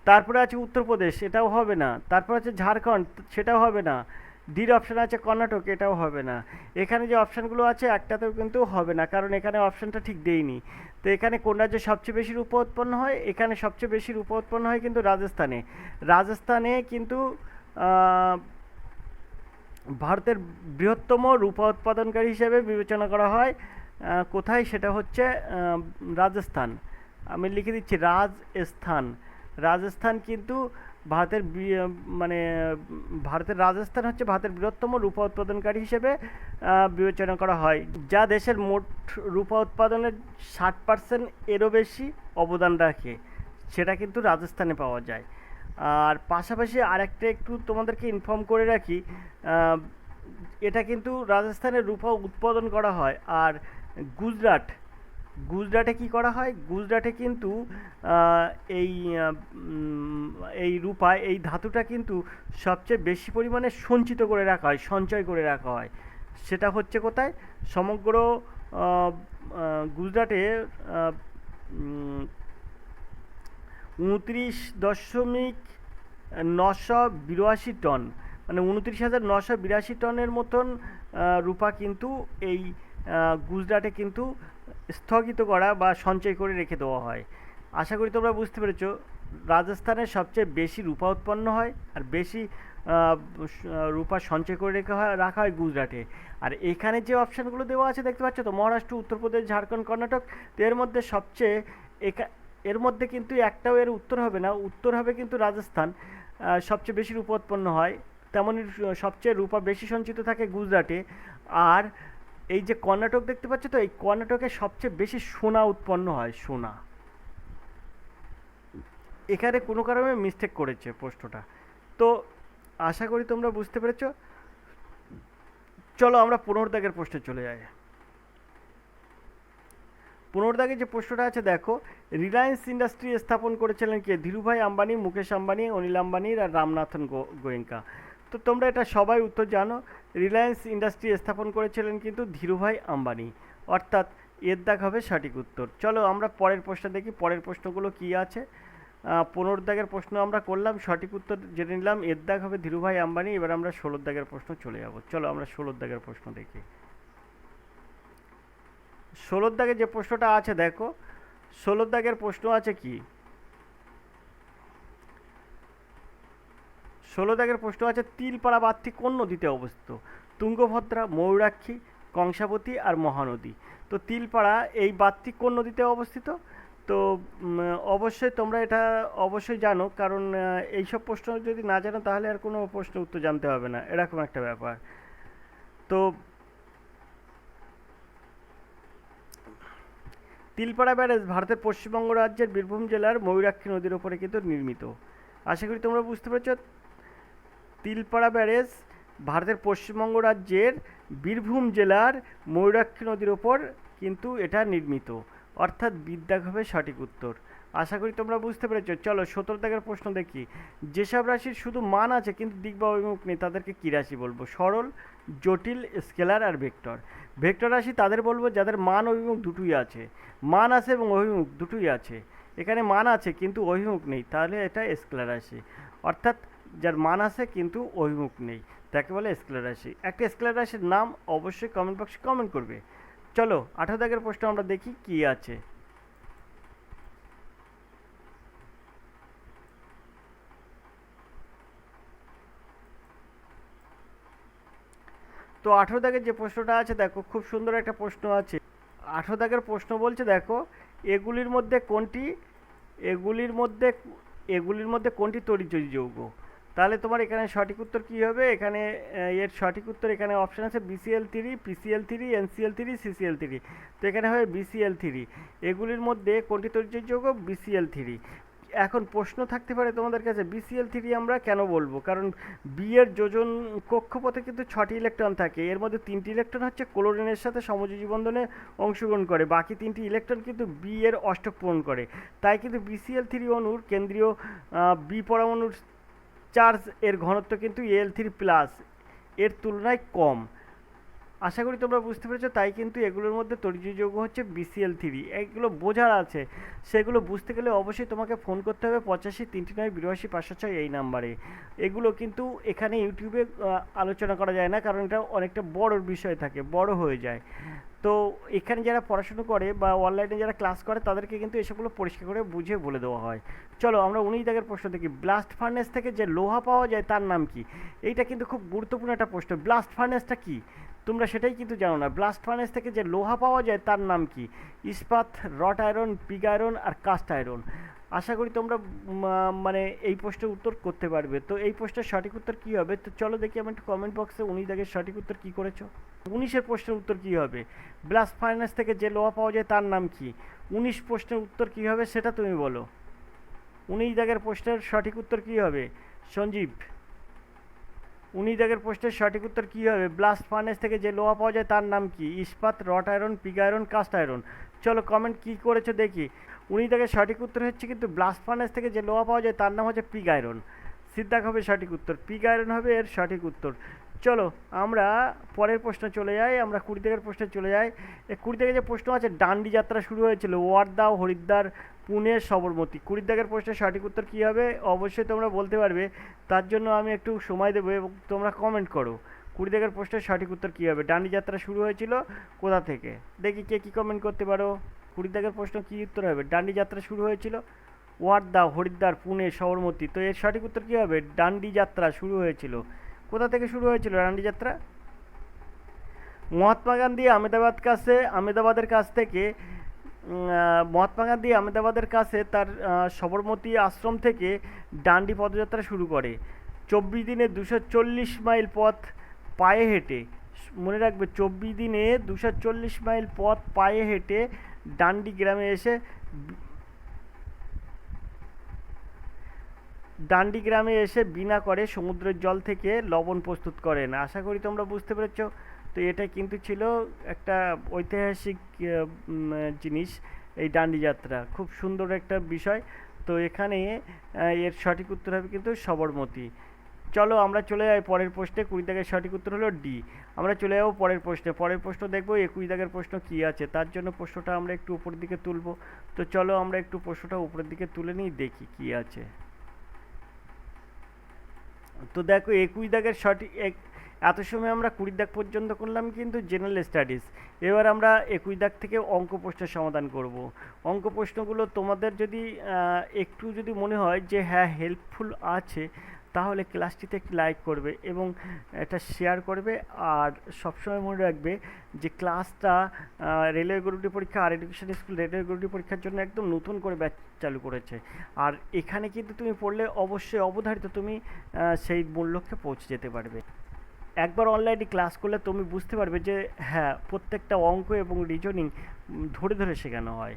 তারপরে আছে উত্তরপ্রদেশ, এটাও হবে না। তারপর আছে ঝাড়খণ্ড, সেটাও হবে না। ডির অপশান আছে কর্ণাটক, এটাও হবে না। এখানে যে অপশানগুলো আছে একটাতেও কিন্তু হবে না, কারণ এখানে অপশানটা ঠিক দেইনি। তো এখানে কোন রাজ্যে সবচেয়ে বেশি রূপা উৎপন্ন হয়? এখানে সবচেয়ে বেশি রূপা উৎপন্ন হয় কিন্তু রাজস্থানে। রাজস্থানে কিন্তু ভারতের বৃহত্তম রূপা উৎপাদনকারী হিসেবে বিবেচনা করা হয়। কোথায়? সেটা হচ্ছে রাজস্থান। আমি লিখে দিচ্ছি রাজস্থান। রাজস্থান কিন্তু ভারতের মানে ভারতের রাজস্থান হচ্ছে ভারতের বৃহত্তম রূপা উৎপাদনকারী হিসেবে বিবেচনা করা হয়, যা দেশের মোট রূপা উৎপাদনের 60% এরও বেশি অবদান রাখে। সেটা কিন্তু রাজস্থানে পাওয়া যায়। আর পাশাপাশি আরেকটা একটু তোমাদেরকে ইনফর্ম করে রাখি, এটা কিন্তু রাজস্থানের রূপা উৎপাদন করা হয়। আর গুজরাটে কি করা হয়? গুজরাটে কিন্তু এই এই রূপা, এই ধাতুটা কিন্তু সবচেয়ে বেশি পরিমাণে সঞ্চিত করে রাখা হয়, সঞ্চয় করে রাখা হয়। সেটা হচ্ছে কোথায়? সমগ্র গুজরাটে 29,982 টন, মানে 29,982 টনের মতন রূপা কিন্তু এই গুজরাটে কিন্তু স্থগিত করা বা সঞ্চয় করে রেখে দেওয়া হয়। আশা করি তোমরা বুঝতে পেরেছো। রাজস্থানে সবচেয়ে বেশি রূপা উৎপন্ন হয় আর বেশি রূপা সঞ্চয় করে রাখা হয় গুজরাটে। আর এখানে যে অপশানগুলো দেওয়া আছে দেখতে পাচ্ছ তো, মহারাষ্ট্র, উত্তরপ্রদেশ, ঝাড়খণ্ড, কর্ণাটক। তো এর মধ্যে সবচেয়ে এর মধ্যে কিন্তু একটাও এর উত্তর হবে না, উত্তর হবে কিন্তু রাজস্থান। সবচেয়ে বেশি রূপা উৎপন্ন হয়, তেমনই সবচেয়ে রূপা বেশি সঞ্চিত থাকে গুজরাটে। আর এই যে কর্ণাটক দেখতে পাচ্ছ তো, এই কর্ণাটকে সবচেয়ে বেশি সোনা উৎপন্ন হয়, সোনা। এখানে কোনো কারণে মিস্টেক করেছে প্রশ্নটা। তো আশা করি তোমরা বুঝতে পেরেছো। চলো আমরা 15 দাগের প্রশ্নে চলে যাই। 15 দাগে যে প্রশ্নটা আছে দেখো, রিলায়েন্স ইন্ডাস্ট্রি স্থাপন করেছিলেন কে? ধীরুভাই আম্বানি, মুকেশ আম্বানি, অনিল আম্বানির আর রামনাথন গোয়েঙ্কা। তো তোমরা এটা সবাই উত্তর জানো। রিলায়েন্স ইন্ডাস্ট্রি স্থাপন করেছিলেন কিন্তু ধীরুভাই আম্বানি, অর্থাৎ এর দাগ হবে সঠিক উত্তর। চলো আমরা পরের প্রশ্ন দেখি, পরের প্রশ্নগুলো কি আছে। 15 দাগের প্রশ্ন আমরা করলাম, সঠিক উত্তর জেনে নিলাম, এর দাগ হবে ধীরুভাই আম্বানি। এবার আমরা 16 দাগের প্রশ্ন চলে যাব। চলো আমরা 16 দাগের প্রশ্ন দেখি। 16 দাগে যে প্রশ্নটা আছে দেখো, 16 দাগের প্রশ্ন আছে কি? 16 দাগের প্রশ্ন আছে, তিলপাড়া বাঁধটি কোন নদীতে অবস্থিত? তুঙ্গভদ্রা, ময়ূরাক্ষী, কংসাবতী আর মহানদী। তো তিলপাড়া এই বাঁধটি কোন নদীতে অবস্থিত? তো অবশ্যই তোমরা এটা অবশ্যই জানো, কারণ এইসব প্রশ্ন যদি না জানো তাহলে আর কোনো প্রশ্ন উত্তর জানতে হবে না, এরকম একটা ব্যাপার। তো তিলপাড়া ব্যারেজ ভারতের পশ্চিমবঙ্গ রাজ্যের বীরভূম জেলার ময়ূরাক্ষী নদীর ওপরে কিন্তু নির্মিত। আশা করি তোমরা বুঝতে পেরেছ। তিলপাড়া ব্যারেজ ভারতের পশ্চিমবঙ্গ রাজ্যের বীরভূম জেলার ময়ূরাক্ষী নদীর ওপর কিন্তু এটা নির্মিত, অর্থাৎ বিদ্যাগ হবে সঠিক উত্তর। আশা করি তোমরা বুঝতে পেরেছ। চলো 17 দাগের প্রশ্ন দেখি। যেসব রাশির শুধু মান আছে কিন্তু দিক বা অভিমুখ নেই তাদেরকে কী রাশি বলবো? সরল, জটিল, স্কেলার আর ভেক্টর। ভেক্টর রাশি তাদের বলবো যাদের মান অভিমুখ দুটোই আছে। মান আছে এবং অভিমুখ দুটোই আছে। এখানে মান আছে কিন্তু অভিমুখ নেই, তাহলে এটা স্কেলার রাশি। অর্থাৎ যার মান আছে কিন্তু অভিমুখ নেই তাকে বলে স্কেলার রাশি। একটা স্কেলার রাশির নাম অবশ্যই কমেন্ট বক্সে কমেন্ট করবে। চলো 18 দাগের প্রশ্ন আমরা দেখি কি আছে। তো 18 দাগের যে প্রশ্নটা আছে দেখো, খুব সুন্দর একটা প্রশ্ন আছে। 18 দাগের প্রশ্ন বলছে দেখো, এগুলির মধ্যে কোনটি এগুলির মধ্যে এগুলির মধ্যে কোনটি তড়িৎ যৌগ? তাহলে তোমার এখানে সঠিক উত্তর কী হবে? এখানে এর সঠিক উত্তর এখানে অপশান আছে BCl3, PCl3, NCl3, CCl3। তো এখানে হবে BCl3। এগুলির মধ্যে কোনটি তড়িৎ যৌগ? BCl3। এখন প্রশ্ন থাকতে পারে তোমাদের কাছে, BCl3 আমরা কেন বলবো? কারণ বি এর যোজন কক্ষপথে কিন্তু 6টি ইলেকট্রন থাকে, এর মধ্যে 3টি ইলেকট্রন হচ্ছে ক্লোরিনের সাথে সমযোজী বন্ধনে অংশগ্রহণ করে, বাকি 3টি ইলেকট্রন কিন্তু বি এর অষ্টক পূরণ করে। তাই কিন্তু BCl3 অণুর কেন্দ্রীয় বি পরমাণুর চার্জ এর ঘনত্ব কিন্তু Al3+ এর তুলনায় কম। আশা করি তোমরা বুঝতে পেরেছো। তাই কিন্তু এগুলোর মধ্যে তড়িৎ যৌগ হচ্ছে BCl3। এগুলো বোঝার আছে, সেগুলো বুঝতে গেলে অবশ্যই তোমাকে ফোন করতে হবে 85 309 82 506 এই নাম্বারে। এগুলো কিন্তু এখানে ইউটিউবে আলোচনা করা যায় না, কারণ এটা অনেকটা বড় বিষয় থাকে, বড় হয়ে যায়। তো এখানে যারা পড়াশুনো করে বা অনলাইনে যারা ক্লাস করে তাদেরকে কিন্তু এসবগুলো পরিষ্কার করে বুঝিয়ে বলে দেওয়া হয়। চলো আমরা 19 দাগের প্রশ্ন দেখি। ব্লাস্ট ফার্নেস থেকে যে লোহা পাওয়া যায় তার নাম কি? এইটা কিন্তু খুব গুরুত্বপূর্ণ একটা প্রশ্ন। ব্লাস্ট ফার্নেসটা কি তোমরা সেটাই কিন্তু জানো না। ব্লাস্ট ফার্নেস থেকে যে লোহা পাওয়া যায় তার নাম কি? ইস্পাত, রট আয়রন, পিগ আয়রন আর কাস্ট আয়রন। আশা করি তোমরা মানে এই প্রশ্নের উত্তর করতে পারবে। তো এই প্রশ্নের সঠিক উত্তর কী হবে? তো চলো দেখি আমি একটু কমেন্ট বক্সে 19 দাগের সঠিক উত্তর কী করেছো। 19-এর প্রশ্নের উত্তর কী হবে? ব্লাস্ট ফার্নেস থেকে যে লোহা পাওয়া যায় তার নাম কি? 19 প্রশ্নের উত্তর কী হবে সেটা তুমি বলো। 19 দাগের প্রশ্নের সঠিক উত্তর কী হবে সঞ্জীব? 19 দাগের প্রশ্নের সঠিক উত্তর কী হবে? ব্লাস্ট ফার্নেস থেকে যে লোহা পাওয়া যায় তার নাম কি? ইস্পাত, wrought iron, pig iron, cast iron. চলো কমেন্ট কী করেছো দেখি। 19 দাগের সঠিক উত্তর হচ্ছে কিন্তু ব্লাস্ট ফার্নেস থেকে যে লোহা পাওয়া যায় তার নাম হচ্ছে পিগ আয়রন। সিদ্ধাক হবে সঠিক উত্তর, পিগ আয়রন হবে এর সঠিক উত্তর। চলো আমরা পরের প্রশ্নে চলে যাই। আমরা 20 দাগের প্রশ্নে চলে যাই। এই 20 দাগের যে প্রশ্ন আছে, ডান্ডি যাত্রা শুরু হয়েছিল ওয়ারদা, হরিদ্বার, পুনে, সবরমতী। 20 দাগের প্রশ্নের সঠিক উত্তর কী হবে অবশ্যই তোমরা বলতে পারবে, তার জন্য আমি একটু সময় দেবো এবং তোমরা কমেন্ট করো। 20 দাগের প্রশ্নের সঠিক উত্তর কী হবে? ডান্ডি যাত্রা শুরু হয়েছিল কোথা থেকে? দেখি কে কী কমেন্ট করতে পারো। 20 দাগের প্রশ্ন কী উত্তর হবে? ডান্ডি যাত্রা শুরু হয়েছিল ওয়ারদা, হরিদ্বার, পুনে, সবরমতী। তো এর সঠিক উত্তর কী হবে? ডান্ডি যাত্রা শুরু হয়েছিল। কোথা থেকে শুরু হয়েছিল ডান্ডি যাত্রা? মহাত্মা গান্ধী আহমেদাবাদের কাছ থেকে মহাত্মা গান্ধী আহমেদাবাদের কাছে তার সবরমতী আশ্রম থেকে ডান্ডি পদযাত্রা শুরু করে। 24 দিনে 240 মাইল পথ পায়ে হেঁটে, মনে রাখবে 24 দিনে 240 মাইল পথ পায়ে হেঁটে ডান্ডি গ্রামে এসে বিনা করে সমুদ্রের জল থেকে লবণ প্রস্তুত করেন। আশা করি তোমরা বুঝতে পেরেছ। তো এটা কিন্তু ছিল একটা ঐতিহাসিক জিনিস, এই ডান্ডি যাত্রা খুব সুন্দর একটা বিষয়। তো এখানে এর সঠিক উত্তর হবে কিন্তু সবরমতী। চলো আমরা চলে যাই পরের প্রশ্নে। 20 দাগের সঠিক উত্তর হলো ডি। আমরা চলে যাবো পরের প্রশ্নে। পরের প্রশ্ন দেখবো 21 দাগের প্রশ্ন কী আছে, তার জন্য প্রশ্নটা আমরা একটু উপরের দিকে তুলব। তো চলো আমরা একটু প্রশ্নটা উপরের দিকে তুলে নিই, দেখি কী আছে। তো দেখো 21 দাগের সঠিক এত সময় আমরা 20 দাগ পর্যন্ত করলাম কিন্তু জেনারেল স্টাডিজ। এবার আমরা 21 দাগ থেকে অঙ্ক প্রশ্নের সমাধান করব। অঙ্ক প্রশ্নগুলো তোমাদের যদি একটু যদি মনে হয় যে হ্যাঁ হেল্পফুল আছে, তাহলে ক্লাসটিতে একটি লাইক করবে এবং এটা শেয়ার করবে। আর সবসময় মনে রাখবে যে ক্লাসটা রেলওয়ে গ্রুপ ডি পরীক্ষা আর education school railway group D পরীক্ষার জন্য একদম নতুন করে ব্যাচ চালু করেছে। আর এখানে কিন্তু তুমি পড়লে অবশ্যই অবধারিত তুমি সেই মূল লক্ষ্যে পৌঁছে যেতে পারবে। একবার অনলাইনে ক্লাস করলে তুমি বুঝতে পারবে যে হ্যাঁ, প্রত্যেকটা অঙ্ক এবং রিজনিং ধরে ধরে শেখানো হয়।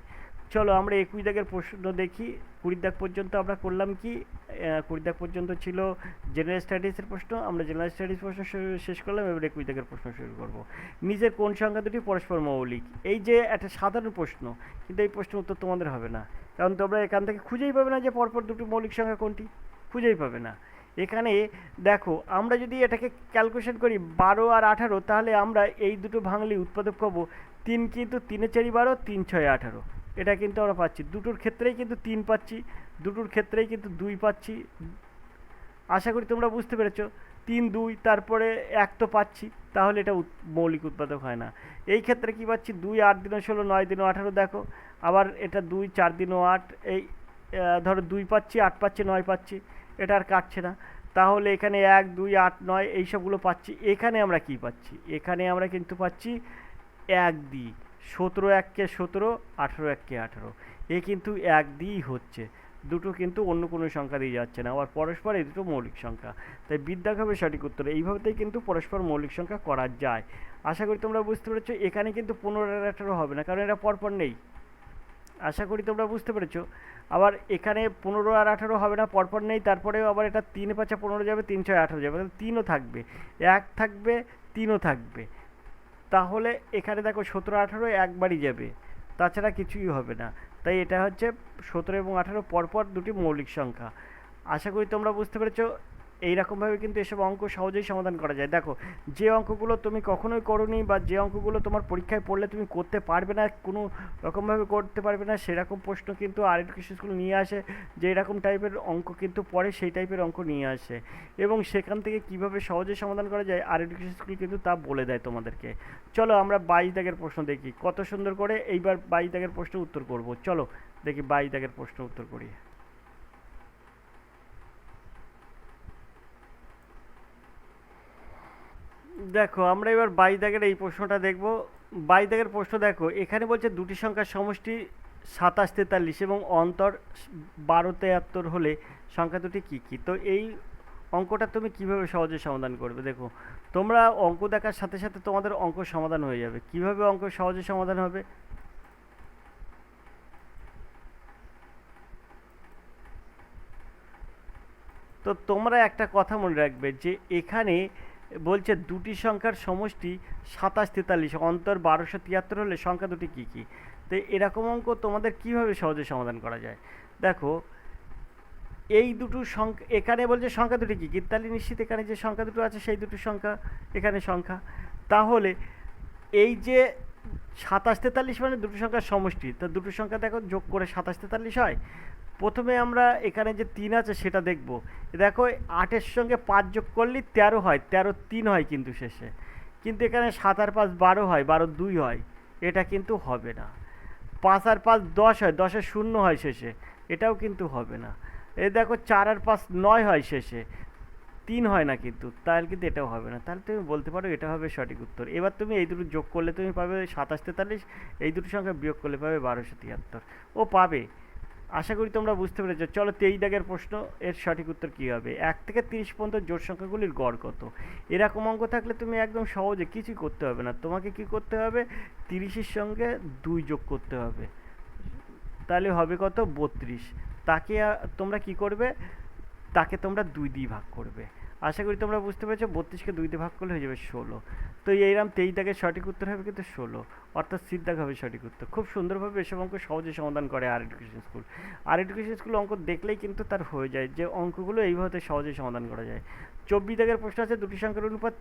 চলো আমরা 21 দাগের প্রশ্ন দেখি। 20 দাগ পর্যন্ত আমরা করলাম কি, 20 দাগ পর্যন্ত ছিল জেনারেল স্টাডিজের প্রশ্ন, আমরা জেনারেল স্টাডিজ প্রশ্ন শেষ করলাম। এবার 21 দাগের প্রশ্ন শুরু করব। নিজের কোন সংখ্যা দুটি পরস্পর মৌলিক? এই যে একটা সাধারণ প্রশ্ন, কিন্তু এই প্রশ্নের উত্তর তোমাদের হবে না, কারণ তোমরা এখান থেকে খুঁজেই পাবে না যে পরপর দুটি মৌলিক সংখ্যা কোনটি, খুঁজেই পাবে না। এখানে দেখো, আমরা যদি এটাকে ক্যালকুলেশন করি 12 আর 18, তাহলে আমরা এই দুটো ভাঙলে উৎপাদক পাবো 3, কিন্তু 3 এর 4 12, 3 6 18। এটা কিন্তু আমরা পাচ্ছি, দুটোর ক্ষেত্রেই কিন্তু 3 পাচ্ছি, দুটোর ক্ষেত্রেই কিন্তু 2 পাচ্ছি। আশা করি তোমরা বুঝতে পেরেছো। 3 2 তারপরে 1 তো পাচ্ছি, তাহলে এটা মৌলিক উৎপাদক হয় না। এই ক্ষেত্রে কি পাচ্ছি, 2 8 দিনও 16, 9 দিনও 18। দেখো আবার এটা 2 4 দিনও 8, এই ধরো 2 পাচ্ছি, 8 পাচ্ছি, 9 পাচ্ছি, এটা আর কাটছে না। তাহলে এখানে 1 2 8 9 এইসবগুলো পাচ্ছি। এখানে আমরা কি পাচ্ছি, এখানে আমরা কিন্তু পাচ্ছি 1 দিই, 17 1 কে 17, 18 1 কে 18। এ কিন্তু 1 দিয়েই হচ্ছে, দুটো কিন্তু অন্য কোনো সংখ্যা দিয়ে যাচ্ছে না। আবার পরস্পর এই দুটো মৌলিক সংখ্যা, তাই বিদ্যাগ হবে সঠিক উত্তর। এইভাবেই কিন্তু পরস্পর মৌলিক সংখ্যা করা যায়। আশা করি তোমরা বুঝতে পেরেছো। এখানে কিন্তু 15 আর 18 হবে না, কারণ এরা পরপর নেই। আশা করি তোমরা বুঝতে পেরেছো। আবার এখানে 15 আর 18 হবে না, পরপর নেই। তারপরেও আবার এটা 3 5 15 যাবে, 3 6 18 যাবে, তাহলে 3ও থাকবে, 1 থাকবে, 3ও থাকবে। তাহলে এখানে দেখো 17 18 একবারই যাবে, তাছাড়া কিছুই হবে না। তাই এটা হচ্ছে 17 এবং 18 পরপর দুটি মৌলিক সংখ্যা। আশা করি তোমরা বুঝতে পেরেছো। এইরকমভাবে কিন্তু এসব অঙ্ক সহজেই সমাধান করা যায়। দেখো, যে অঙ্কগুলো তুমি কখনোই করোনি বা যে অঙ্কগুলো তোমার পরীক্ষায় পড়লে তুমি করতে পারবে না, কোনো রকমভাবে করতে পারবে না, সেরকম প্রশ্ন কিন্তু আর এডুকেশন স্কুল নিয়ে আসে। যে এরকম টাইপের অঙ্ক কিন্তু পড়ে, সেই টাইপের অঙ্ক নিয়ে আসে, এবং সেখান থেকে কিভাবে সহজে সমাধান করা যায় আর এডুকেশন স্কুল কিন্তু তা বলে দেয় তোমাদেরকে। চলো আমরা 22 দাগের প্রশ্ন দেখি কত সুন্দর করে। এইবার 22 দাগের প্রশ্ন উত্তর করব। চলো দেখি 22 দাগের প্রশ্ন উত্তর করি। দেখো আমরা এবার 22 দাগের এই প্রশ্নটা দেখব। 22 দাগের প্রশ্ন দেখো, এখানে বলছে দুটি সংখ্যার সমষ্টি 27 43 এবং অন্তর 12 73 হলে সংখ্যা দুটি কী কী? তো এই অঙ্কটা তুমি কিভাবে সহজে সমাধান করবে? দেখো, তোমরা অঙ্ক দেখার সাথে সাথে তোমাদের অঙ্ক সমাধান হয়ে যাবে। কিভাবে অঙ্ক সহজে সমাধান হবে? তো তোমরা একটা কথা মনে রাখবে যে এখানে বলছে দুটি সংখ্যার সমষ্টি 27 43, অন্তর 1273 হলে সংখ্যা দুটি কী কী? তো এরকম অঙ্ক তোমাদের কিভাবে সহজে সমাধান করা যায়? দেখো, এই দুটো সংখ্যা, এখানে বলছে সংখ্যা দুটি কী কী, তাহলে নিশ্চিত এখানে যে সংখ্যা দুটো আছে সেই দুটো সংখ্যা এখানে সংখ্যা। তাহলে এই যে 27 43 মানে দুটো সংখ্যার সমষ্টি, তো দুটো সংখ্যা দেখো যোগ করে 27 43 হয়। প্রথমে আমরা এখানে যে 3 আছে সেটা দেখব। দেখো 8-এর সঙ্গে 5 যোগ করলে 13 হয়, 13 3 হয় কিন্তু শেষে। কিন্তু এখানে 7 আর 5 12 হয়, 12 2 হয়, এটা কিন্তু হবে না। 5 আর 5 10 হয়, 10-এর 0 হয় শেষে, এটাও কিন্তু হবে না। এই দেখো 4 আর 5 9 হয় শেষে, 3 হয় না কিন্তু, তাহলে কিন্তু এটাও হবে না। তাহলে তুমি বলতে পারো এটা হবে সঠিক উত্তর। এবার তুমি এই দুটো যোগ করলে তুমি পাবে 27 43, এই দুটো সংখ্যা বিয়োগ করলে পাবে 1273। ও পাবে। আশা করি তোমরা বুঝতে পেরেছো। চলো 23 দাগের প্রশ্ন, এর সঠিক উত্তর কী হবে? 1 থেকে 30 পর্যন্ত জোড় সংখ্যাগুলির গড় কত? এরকম অঙ্ক থাকলে তুমি একদম সহজে কিছুই করতে হবে না, তোমাকে কি করতে হবে, 30-এর সঙ্গে 2 যোগ করতে হবে, তাহলে হবে কত, 32। তাকে তোমরা কি করবে, তাকে তোমরা 2 দিয়ে ভাগ করবে। আশা করি তোমরা বুঝতে পেরেছো। 32-কে 2 দিয়ে ভাগ করলে হয়ে যাবে 16। তো এইরকম 23 দাগের সঠিক উত্তর হবে কিন্তু 16, অর্থাৎ সি দাগ হবে সঠিক উত্তর। খুব সুন্দরভাবে এসব অঙ্ক সহজে সমাধান করে আর এডুকেশন স্কুল। আর এডুকেশন স্কুল অঙ্ক দেখলেই কিন্তু তার হয়ে যায় যে অঙ্কগুলো এইভাবে সহজে সমাধান করা যায়। 24 দাগের প্রশ্ন আছে, দুটি সংখ্যার অনুপাত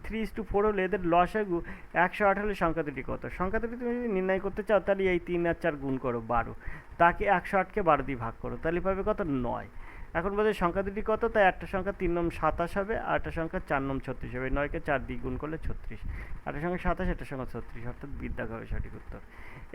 3:4 হলে এদের লসাগু 108 হলে সংখ্যা দুটি কত? সংখ্যা দুটি তুমি যদি নির্ণয় করতে চাও তাহলে এই 3 আর 4 গুণ করো 12, তাকে 108-কে 12 দিয়ে ভাগ করো, তাহলে পাবে কত, 9। এখন বলছে সংখ্যা দুটি কত? তাই একটা সংখ্যা 3 নং 27 হবে, আর একটা সংখ্যা 4 নং 36 হবে। 9-কে 4 দিয়ে গুণ করলে 36, একটা সংখ্যা 27, একটা সংখ্যা 36, অর্থাৎ বিদ্যাগ হবে সঠিক উত্তর।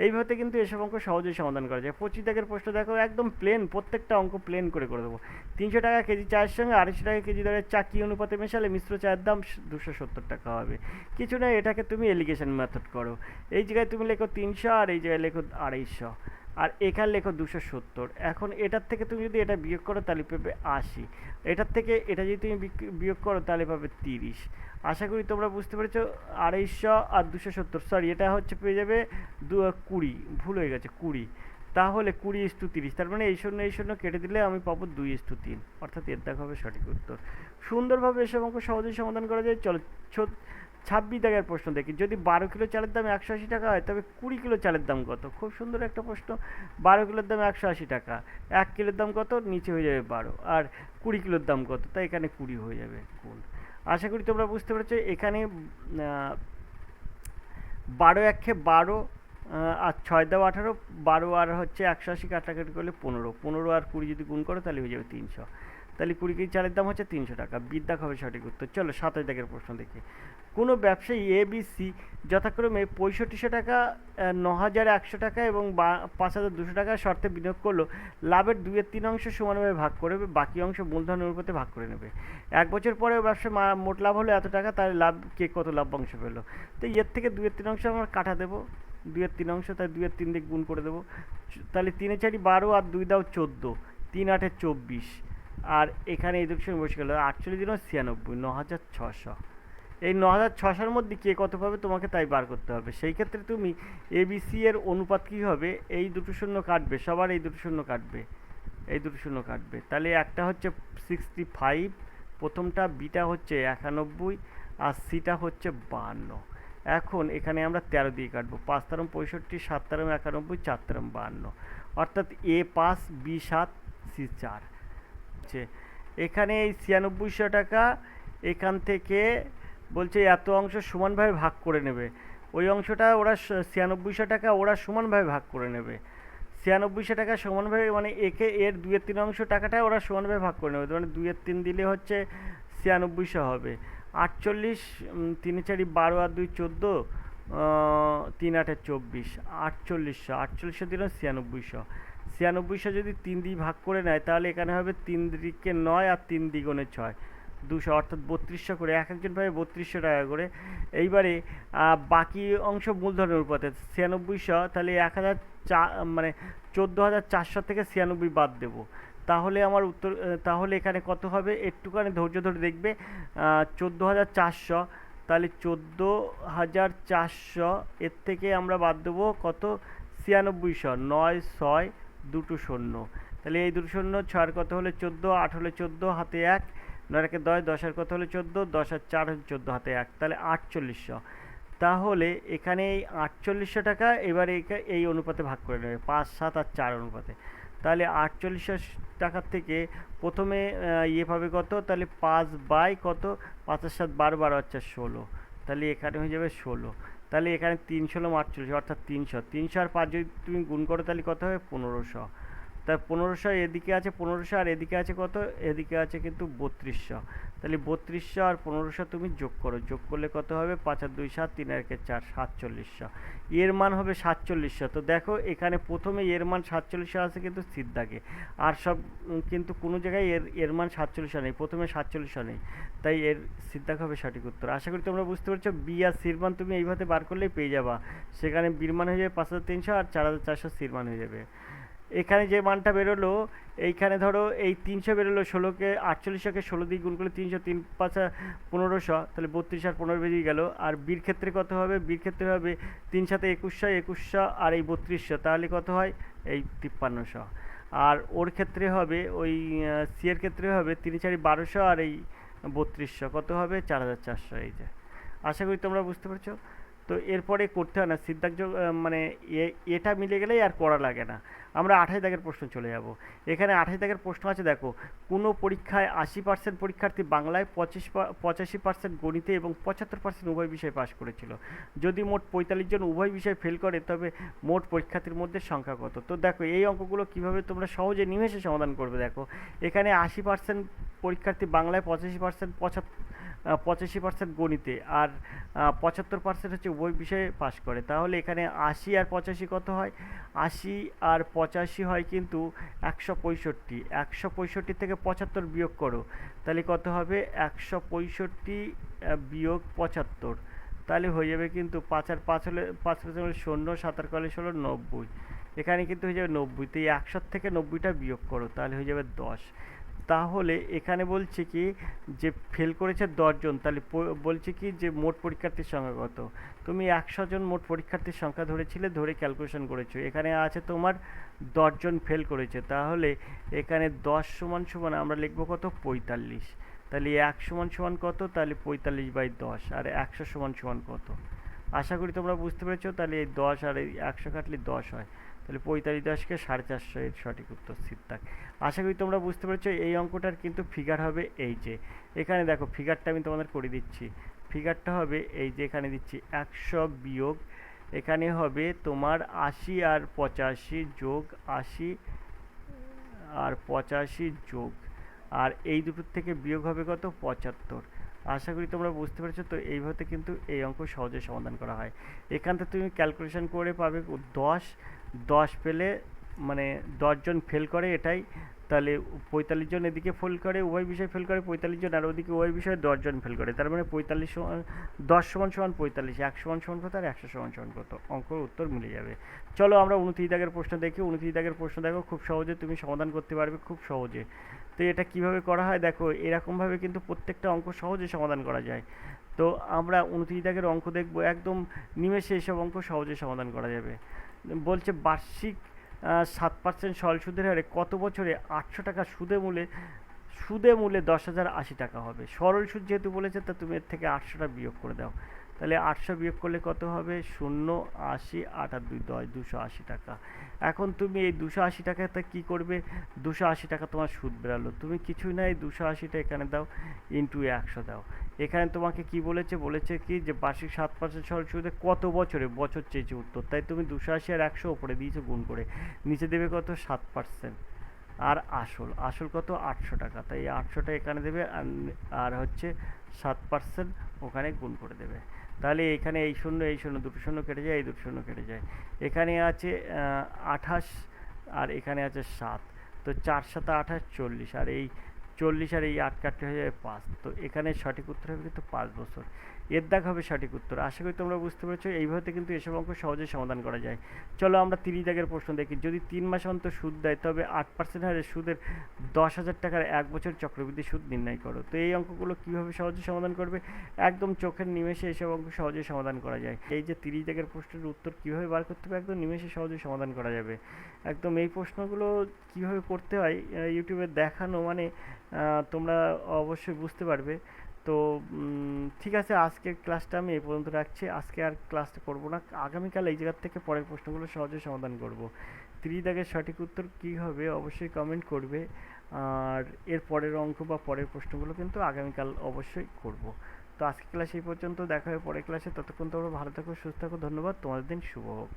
এইভাবে কিন্তু এসব অঙ্ক সহজেই সমাধান করা যায়। 25 দাগের প্রশ্ন দেখো, একদম প্লেন, প্রত্যেকটা অঙ্ক প্লেন করে দেবো। 300 টাকা কেজি চায়ের সঙ্গে 250 টাকা কেজি দরের চা কি অনুপাতে মেশালে মিশ্র চায়ের দাম 270 টাকা হবে? কিছু না, এটাকে তুমি এলিগেশন মেথড করো। এই জায়গায় তুমি লেখো 300 আর এই জায়গায় লেখো 250, আর এখানে লেখো 270। এখন এটার থেকে তুমি যদি এটা বিয়োগ করো তাহলে পাবে 80, এটার থেকে এটা যদি তুমি বিয়োগ করো তাহলে পাবে 30, আশা করি তোমরা বুঝতে পেরেছো। 250 আর 270, সরি এটা হচ্ছে পেয়ে যাবে 20, ভুল হয়ে গেছে 20। তাহলে 20:30, তার মানে এই শূন্য কেটে দিলে আমি পাবো 2:3, অর্থাৎ এর দেখা হবে সঠিক উত্তর। সুন্দরভাবে এসব অঙ্ক সহজেই সমাধান করা যায়। চলো 26 দাগের প্রশ্ন দেখি। যদি 12 কিলো চালের দাম 180 টাকা হয়, তবে 20 কিলো চালের দাম কত? খুব সুন্দর একটা প্রশ্ন। 12 কিলোর দাম 180 টাকা, 1 কিলোর দাম কত? নিচে হয়ে যাবে 12, আর 20 কিলোর দাম কত? তাই এখানে 20 হয়ে যাবে কোণ। আশা করি তোমরা বুঝতে পেরেছো। এখানে 12 1 12, আর 6 দাও 18, 12 আর হচ্ছে 180 কাটাকাটি করলে 15, 15 আর 20 যদি গুণ করো তাহলে হয়ে যাবে 300। তাহলে 20 কেজি চালের দাম হচ্ছে 300 টাকা। বিদ্যা হবে সঠিক উত্তর। চলো 27 দাগের প্রশ্ন দেখি। কোনো ব্যবসায়ী এ বি সি যথাক্রমে 6500 টাকা, 9100 টাকা এবং 5200 টাকা শর্তে বিনিয়োগ করলো। লাভের 2/3 অংশ সমানভাবে ভাগ করে বাকি অংশ মূলধনের অনুপাতে ভাগ করে নেবে। 1 বছর পরে ব্যবসায় মোট লাভ হলো এত টাকা, তাহলে লাভ কে কত লভ্যাংশ পেলো? তো এর থেকে 2/3 অংশ আমরা কাটা দেবো, 2/3 অংশ, তাই 2/3 দিয়ে গুণ করে দেবো। তাহলে 3 4 12 আর 2 দাও 14, 3 8 24, আর এখানে এই দুটোর সঙ্গে বসে গেল 48 দিন 96, 9600। এই 9600-র মধ্যে কে কত পাবে তোমাকে তাই বার করতে হবে। সেই ক্ষেত্রে তুমি এবিসি এর অনুপাত কী হবে? এই দুটো শূন্য কাটবে, সবার এই দুটো শূন্য কাটবে, এই দুটো শূন্য কাটবে। তাহলে একটা হচ্ছে 65 প্রথমটা, বিটা হচ্ছে 91, আর সিটা হচ্ছে 52। এখন এখানে আমরা 13 দিয়ে কাটবো। 5 তেরম 65, 7 তেরম 91, 4 তেরম 52, অর্থাৎ এ 5, বি 7, সি 4। এখানে এই 9600 টাকা এখান থেকে বলছে এত অংশ সমানভাবে ভাগ করে নেবে। ওই অংশটা ওরা 9600 টাকা ওরা সমানভাবে ভাগ করে নেবে। 9600 টাকা সমানভাবে মানে একে এর 2/3 অংশ টাকাটা ওরা সমানভাবে ভাগ করে নেবে। মানে 2/3 দিলে হচ্ছে 9600 হবে। 48, 3 4 12 আর 2 14, 3 8 24, 4800, 4800 দিল 9600। 9600 যদি 3 দিয়ে ভাগ করে নেয় তাহলে এখানে হবে 3 দিকে 9 আর 3 দ্বিগুণে 6, 200, অর্থাৎ 3200 করে, এক একজন পাবে 3200 টাকা করে। এইবারে বাকি অংশ মূলধনের অনুপাতে 9600, তাহলে 1004 মানে 14400 থেকে 96 বাদ দেবো, তাহলে আমার উত্তর, তাহলে এখানে কত হবে? একটুখানি ধৈর্য ধরে দেখবে। 14400, তাহলে 14400 এর থেকে আমরা বাদ দেবো কত? 9600, 9 6 দুটো শূন্য, তাহলে এই দুটো শূন্য, 6 কত হলে 14, 8 হলে 14, হাতে 1, 9 একে 10, 10 এর কত হলে 14, 10 আর 4 হলে 14, হাতে 1, তাহলে 4800। তাহলে এখানে এই 4800 টাকা এবারে এই অনুপাতে ভাগ করে নেবে, 5 7 আর 4 অনুপাতে। তাহলে 4800 টাকার থেকে প্রথমে ইয়ে পাবে কত? তাহলে 5 বাই কত? 5 আর 7 12, 12 আর 4 16, তাহলে এখানে হয়ে যাবে 16। তাহলে এখানে 3 16 48, অর্থাৎ 300। 300 আর 5 যদি তুমি গুণ করো তাহলে কত হবে? 1500। তাই 1500 এদিকে আছে 1500, আর এদিকে আছে কত? এদিকে আছে কিন্তু 3200। তাহলে 3200 আর 1500 তুমি যোগ করো, যোগ করলে কত হবে? 5 আর 2 7, 3 আর 1 4, 4700। এর মান হবে 4700। তো দেখো এখানে প্রথমে এর মান 4700 আছে কিন্তু সিদ্ধাকে, আর সব কিন্তু কোনো জায়গায় এর মান 4700 নেই, প্রথমে 4700 নেই, তাই এর সিদ্ধাক হবে সঠিক উত্তর। আশা করি তোমরা বুঝতে পারছো। বি আর সির মান তুমি এইভাবে বার করলেই পেয়ে যাবা। সেখানে বির মান হয়ে যাবে 5300, আর 4400 সির মান হয়ে যাবে। এখানে যে মানটা বেরোলো, এইখানে ধরো এই 300 বেরোলো, 16কে 4800কে 16 দিয়ে গুণ করলে 300, 3 5 1500, তাহলে 32 আর 15 বেরিয়ে গেল। আর বির ক্ষেত্রে কত হবে? বির ক্ষেত্রে হবে 3 7 2100, 2100 আর এই 3200, তাহলে কত হয়? এই 5300। আর ওর ক্ষেত্রে হবে ওই সি এর ক্ষেত্রে হবে 3 4 1200 আর এই 3200, কত হবে? 4400। এই যে, আশা করি তোমরা বুঝতে পারছো। তো এরপরে করতে হয় না, সিদ্ধান্ত মানে এটা মিলে গেলেই আর করা লাগে না। আমরা 28 দাগের প্রশ্ন চলে যাব। এখানে 28 দাগের প্রশ্ন আছে, দেখো। কোনো পরীক্ষায় 80% পরীক্ষার্থী বাংলায়, 85% গণিতে এবং 75% উভয় বিষয়ে পাশ করেছিল। যদি মোট 45 জন উভয় বিষয়ে ফেল করে, তবে মোট পরীক্ষার্থীর মধ্যে সংখ্যা কত? তো দেখো এই অঙ্কগুলো কীভাবে তোমরা সহজে নিমেষে সমাধান করবে। দেখো এখানে 80% পরীক্ষার্থী বাংলায়, 85% গণিতে, আর 75% হচ্ছে উভয় বিষয়ে পাশ করে। তাহলে এখানে 80 আর 85 কত হয়? 80 আর 85 হয় কিন্তু 165। 165 থেকে 75 বিয়োগ করো, তাহলে কত হবে? 165 বিয়োগ 75, তাহলে হয়ে যাবে কিন্তু 5 আর 5 হলে 5 হলে 0, 7 আর 16 90, এখানে কিন্তু হয়ে যাবে 90। তো এই 100 থেকে 90টা বিয়োগ করো, তাহলে হয়ে যাবে 10। তাহলে এখানে বলছে কি যে ফেল করেছে 10 জন, তাহলে বলছে কি যে মোট পরীক্ষার্থীর সংখ্যা কত। তুমি 100 জন মোট পরীক্ষার্থীর সংখ্যা ধরেছিলে, ধরে ক্যালকুলেশন করেছো, এখানে আছে তোমার 10 জন ফেল করেছে, তাহলে এখানে 10 সমান সমান আমরা লিখবো কত, 45। তাহলে 1 সমান সমান কত, তাহলে 45/10, আর 100 সমান সমান কত। আশা করি তোমরা বুঝতে পেরেছো। তাহলে এই 10 আর এই 100 কাটলে 10 হয়, তাহলে 45×10 = 450, এর সঠিক উত্তর সিদ্ধার্থ। আশা করি তোমরা বুঝতে পেরেছো। এই অঙ্কটার কিন্তু ফিগার হবে এই যে, এখানে দেখো ফিগারটা আমি তোমাদের করে দিচ্ছি। ফিগারটা হবে এই যে, এখানে দিচ্ছি 100 বিয়োগ, এখানে হবে তোমার 80 আর 85 যোগ 80 আর 85 যোগ, আর এই দুটোর থেকে বিয়োগ হবে কত, 75। আশা করি তোমরা বুঝতে পেরেছো। তো এইভাবে কিন্তু এই অঙ্ক সহজে সমাধান করা হয়। এখান থেকে তুমি ক্যালকুলেশন করে পাবে 10, 10 পেলে মানে 10 জন ফেল করে এটাই, তাহলে 45 জন এদিকে ফেল করে, উভয় বিষয় ফেল করে 45 জন, আর ওদিকে উভয় বিষয়ে 10 জন ফেল করে, তার মানে 45 সমান 10 সমান সমান 45, 1 সমান সমান কত, আর 100 সমান সমান কত, অঙ্কের উত্তর মিলে যাবে। চলো আমরা 29 দাগের প্রশ্ন দেখি। 29 দাগের প্রশ্ন দেখো, খুব সহজে তুমি সমাধান করতে পারবে, খুব সহজে। তো এটা কিভাবে করা হয় দেখো, এরকমভাবে কিন্তু প্রত্যেকটা অঙ্ক সহজে সমাধান করা যায়। তো আমরা 29 দাগের অঙ্ক দেখব, একদম নিমেষে এসব অঙ্ক সহজে সমাধান করা যাবে। বলছে বার্ষিক 7% সরল সুদের হারে কত বছরে 800 টাকা সুদে মূলে 10,080 টাকা হবে। সরল সুদ যেহেতু বলেছে, তা তুমি এর থেকে 800টা বিয়োগ করে দাও। তাহলে 800 বিয়োগ করলে কত হবে, 0, 80, 8 আর 2 10, 280 টাকা। এখন তুমি এই 280 টাকাতে কী করবে, 280 টাকা তোমার সুদ বেরালো, তুমি কিছুই না, এই 280টা এখানে দাও, ইন্টু 100 দাও। এখানে তোমাকে কি বলেছে, বলেছে কি যে বার্ষিক 7% সরল সুদে কত বছরে, বছর চেয়েছে উত্তর, তাই তুমি 280 আর 100 ওপরে দিয়েছো গুণ করে, নিচে দেবে কত, 7%, আর আসল কত, 800 টাকা, তাই 800টা এখানে দেবে, আর হচ্ছে 7% ওখানে গুণ করে দেবে। তাহলে এখানে এই শূন্য দুটো শূন্য কেটে যায়, এই দুটো শূন্য কেটে যায়, এখানে আছে 28, আর এখানে আছে 7, তো 4 7 28, 40, আর এই 40 আর এই 8 কাটতে হয়ে যাবে 5, তো এখানে সঠিক উত্তর হবে কিন্তু 5 বছর। এর দাগ হবে সঠিক উত্তর। আশা করি তোমরা বুঝতে পেরেছো। এইভাবে কিন্তু এসব অঙ্ক সহজে সমাধান করা যায়। চলো আমরা 30 দাগের প্রশ্ন দেখি। যদি 3 মাস অন্তর সুদ দেয়, তবে 8% হারে সুদের 10,000 টাকার 1 বছর চক্রবৃদ্ধি সুদ নির্ণয় করো। তো এই অঙ্কগুলো কীভাবে সহজে সমাধান করবে, একদম চোখের নিমেষে এসব অঙ্ক সহজে সমাধান করা যায়। এই যে 30 দাগের প্রশ্নের উত্তর কীভাবে বার করতে হবে, একদম নিমেষে সহজে সমাধান করা যাবে। একদম এই প্রশ্নগুলো কীভাবে করতে হয় ইউটিউবে দেখানো, মানে তোমরা অবশ্যই বুঝতে পারবে। তো ঠিক আছে, আজকের ক্লাসটা আমি এই পর্যন্ত রাখছি। আজকে আর ক্লাসটা করব না, আগামীকাল এই জায়গার থেকে পরের প্রশ্নগুলো সহজে সমাধান করব। 30 দাগের সঠিক উত্তর কী হবে অবশ্যই কমেন্ট করবে, আর এর পরের অঙ্ক বা পরের প্রশ্নগুলো কিন্তু আগামীকাল অবশ্যই করব। তো আজকের ক্লাস এই পর্যন্ত, দেখা হবে পরের ক্লাসে। ততক্ষণ তোমরা ভালো থাকো, সুস্থ থাকো, ধন্যবাদ, তোমাদের দিন শুভ হোক।